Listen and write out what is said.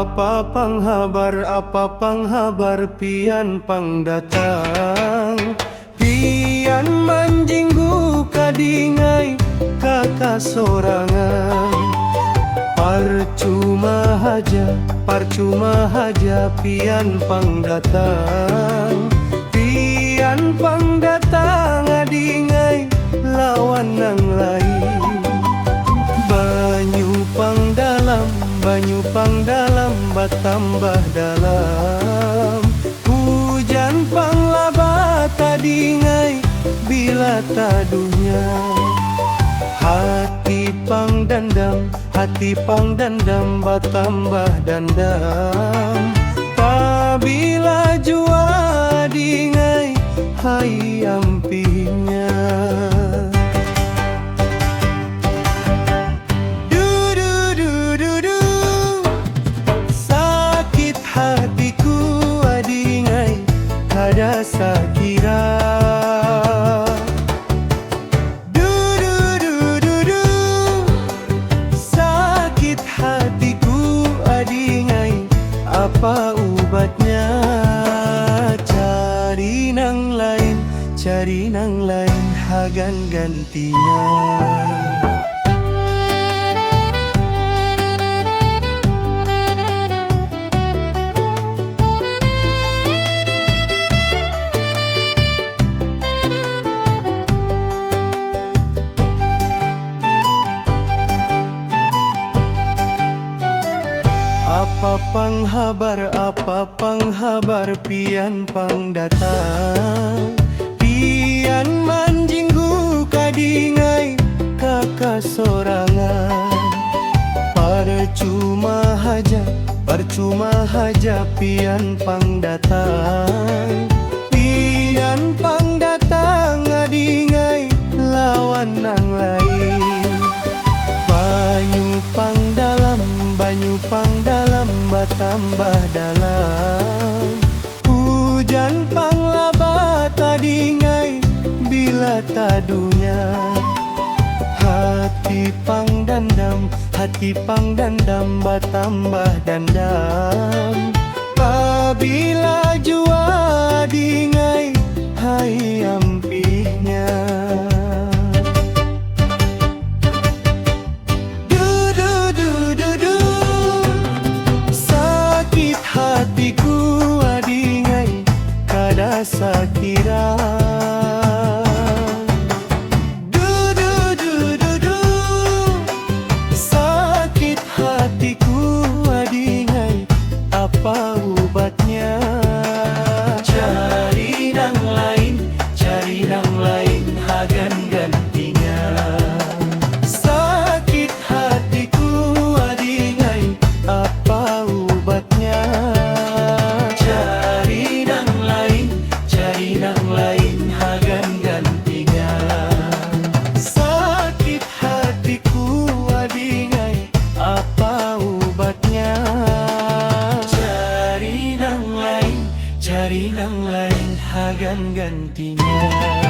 Apa panghabar pian pangdatang, pian manjinggu kadingai kakasorangan. Parcuma haja pian pangdatang, pian pangdatang adingai lawan nang lain. Banyu pangdalam batambah dalam, hujan panglaba tadingai bila taduhnya. Hati pangdandam batambah dandam, pabila jua dingai hai ampinya. Sakit hatiku adingai kada sakira. Apa ubatnya? Cari nang lain hagan gantinya. Apa panghabar pian pangdatang, pian manjinggu kadingai kakasorangan. Percuma haja pian pangdatang, pian pangdatang adingai lawan nang lain. Banyu pangdalam batambah dalam, hujan panglaba tadingai bila tadunya. Hati pangdandam batambah dandam, pabila jua dingai hai ampihnya. Hatiku adingai kada sakira. Sakit hatiku adingai apa ubatnya? Cari nang lain hagan gantinya. Sakit hatiku adingai apa ubatnya? Cari nang lain hagan gantinya. Sakit hatiku adingai apa ubatnya? Cari nang lain hagan gantinya.